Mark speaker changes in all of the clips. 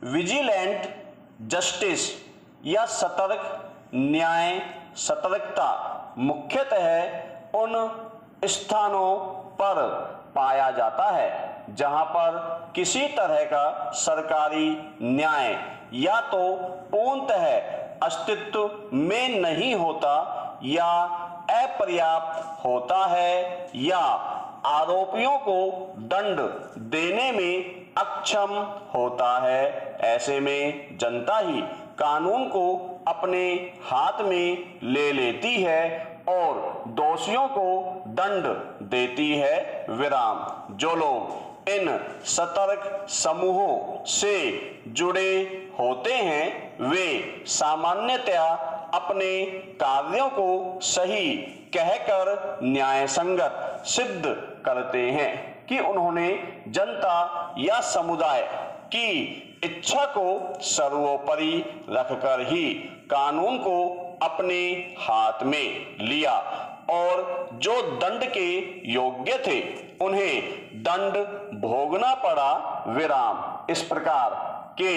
Speaker 1: Vigilant justice या सतर्क न्याय सतर्कता मुख्यतः उन स्थानों पर पाया जाता है जहां पर किसी तरह का सरकारी न्याय या तो पूर्णतः अस्तित्व में नहीं होता या अपर्याप्त होता है या आरोपियों को दंड देने में अक्षम होता है। ऐसे में जनता ही कानून को अपने हाथ में ले लेती है और दोषियों को दंड देती है। विराम। जो लोग इन सतर्क समूहों से जुड़े होते हैं वे सामान्यतया अपने कार्यों को सही कहकर न्यायसंगत सिद्ध करते हैं कि उन्होंने जनता या समुदाय की इच्छा को सर्वोपरि रखकर ही कानून को अपने हाथ में लिया और जो दंड के योग्य थे उन्हें दंड भोगना पड़ा। विराम। इस प्रकार के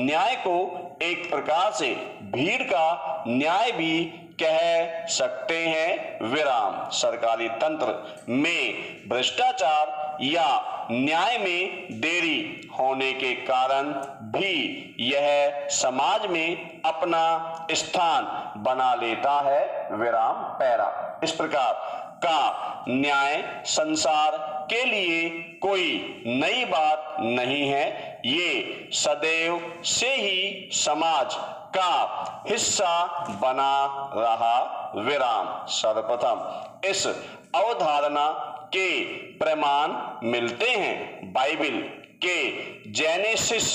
Speaker 1: न्याय को एक प्रकार से भीड़ का न्याय भी कह सकते हैं। विराम। सरकारी तंत्र में भ्रष्टाचार या न्याय में देरी होने के कारण भी यह समाज में अपना स्थान बना लेता है। विराम। पैरा। इस प्रकार का न्याय संसार के लिए कोई नई बात नहीं है। ये सदैव से ही समाज का हिस्सा बना रहा। विराम। सर्वप्रथम इस अवधारणा के प्रमाण मिलते हैं बाइबिल के जेनेसिस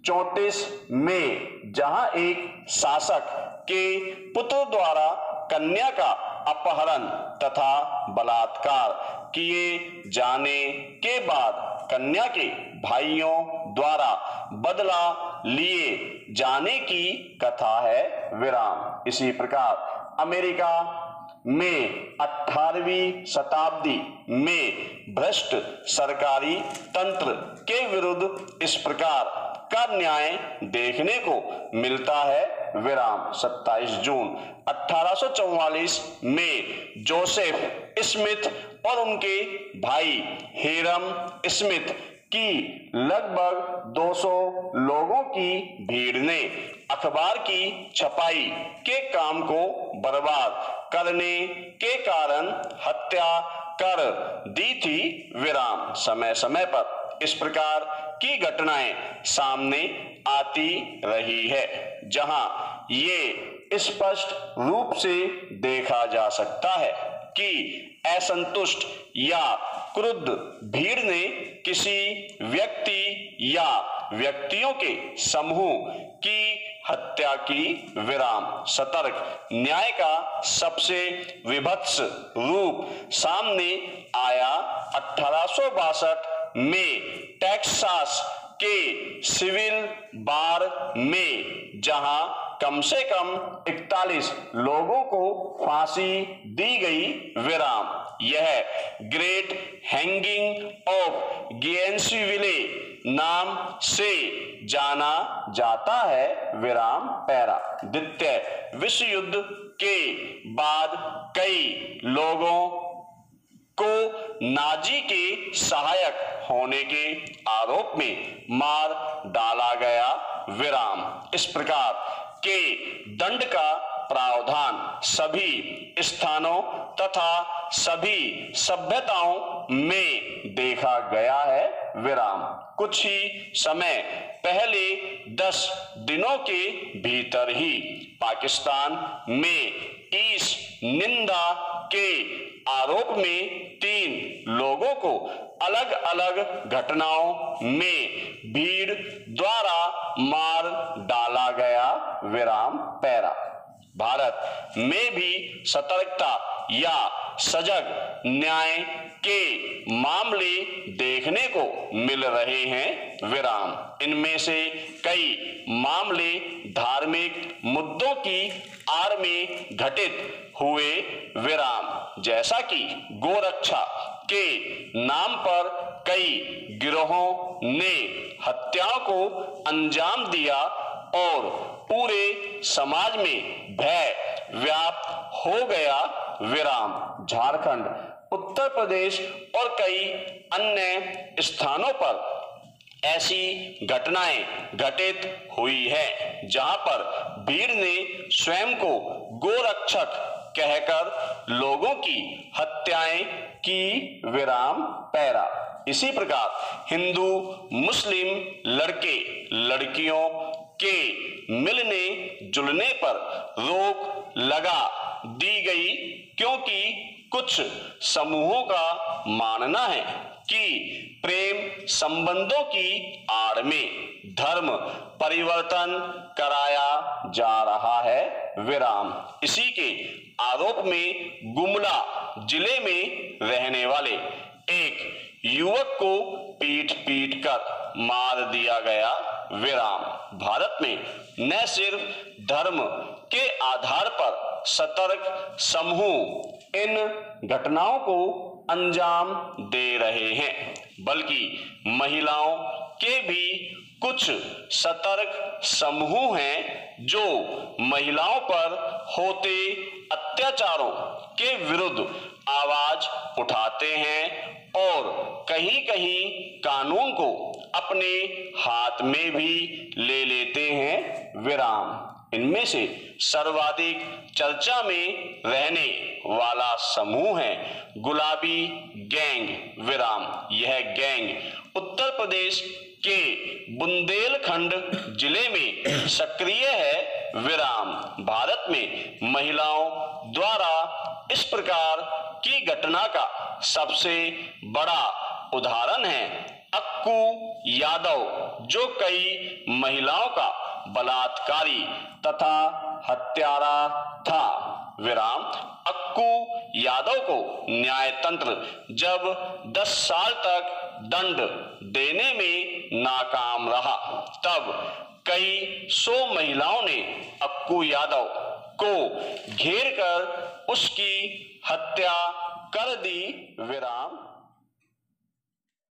Speaker 1: 34 में, जहां एक शासक के पुत्र द्वारा कन्या का अपहरण तथा बलात्कार किए जाने के बाद कन्या के भाइयों द्वारा बदला लिए जाने की कथा है। विराम। इसी प्रकार अमेरिका में 18वीं शताब्दी में भ्रष्ट सरकारी तंत्र के विरुद्ध इस प्रकार का न्याय देखने को मिलता है। विराम। 27 जून 1844 में जोसेफ स्मिथ और उनके भाई हिरम स्मिथ की लगभग 200 लोगों की भीड़ ने अखबार की छपाई के काम को बर्बाद करने के कारण हत्या कर दी थी। विराम। समय समय पर इस प्रकार की घटनाएं सामने आती रही है जहां ये स्पष्ट रूप से देखा जा सकता है कि असंतुष्ट या क्रुद्ध भीड़ ने किसी व्यक्ति या व्यक्तियों के समूह की हत्या की। विराम। सतर्क न्याय का सबसे विभत्स रूप सामने आया 1862 में टेक्सास के सिविल बार में, जहां कम से कम 41 लोगों को फांसी दी गई। विराम। यह ग्रेट हैंगिंग ऑफ गियंसविले नाम से जाना जाता है। विराम। पैरा। द्वितीय विश्व युद्ध के बाद कई लोगों को नाजी के सहायक होने के आरोप में मार डाला गया। विराम। इस प्रकार के दंड का प्रावधान सभी स्थानों तथा सभी सभ्यताओं में देखा गया है। विराम। कुछ ही समय पहले 10 दिनों के भीतर ही पाकिस्तान में इस निंदा के आरोप में 3 लोगों को अलग अलग घटनाओं में भीड़ द्वारा मार डाला गया। विराम। पैरा। भारत में भी सतर्कता या सजग न्याय के मामले देखने को मिल रहे हैं। विराम। इनमें से कई मामले धार्मिक मुद्दों की आड़ में घटित हुए। विराम। जैसा कि गोरक्षा के नाम पर कई गिरोहों ने हत्याओं को अंजाम दिया और पूरे समाज में भय व्याप्त हो गया। विराम। झारखंड, उत्तर प्रदेश और कई अन्य स्थानों पर ऐसी घटनाएं घटित हुई है जहां पर भीड़ ने स्वयं को गोरक्षक कहकर लोगों की हत्याएं की। विराम पैरा। इसी प्रकार हिंदू मुस्लिम लड़के लड़कियों के मिलने जुलने पर रोक लगा दी गई, क्योंकि कुछ समूहों का मानना है कि प्रेम संबंधों की आड़ में धर्म परिवर्तन कराया जा रहा है। विराम। इसी के आरोप में गुमला जिले में रहने वाले एक युवक को पीट पीट कर मार दिया गया। विराम। भारत में न सिर्फ धर्म के आधार पर सतर्क समूह इन घटनाओं को अंजाम दे रहे हैं, बल्कि महिलाओं के भी कुछ सतर्क समूह हैं जो महिलाओं पर होते अत्याचारों के विरुद्ध आवाज उठाते हैं और कहीं कहीं कानून को अपने हाथ में भी ले लेते हैं। विराम। इनमें से सर्वाधिक चर्चा में रहने वाला समूह है गुलाबी गैंग। विराम। यह गैंग उत्तर प्रदेश के बुंदेलखंड जिले में सक्रिय है। विराम। भारत में महिलाओं द्वारा इस प्रकार की घटना का सबसे बड़ा उदाहरण है अक्कू यादव, जो कई महिलाओं का बलात्कारी तथा हत्यारा था। विराम। अक्कू यादव को न्यायतंत्र जब 10 साल तक दंड देने में नाकाम रहा, तब कई 100 महिलाओं ने अक्कू यादव को घेर कर उसकी हत्या कर दी। विराम।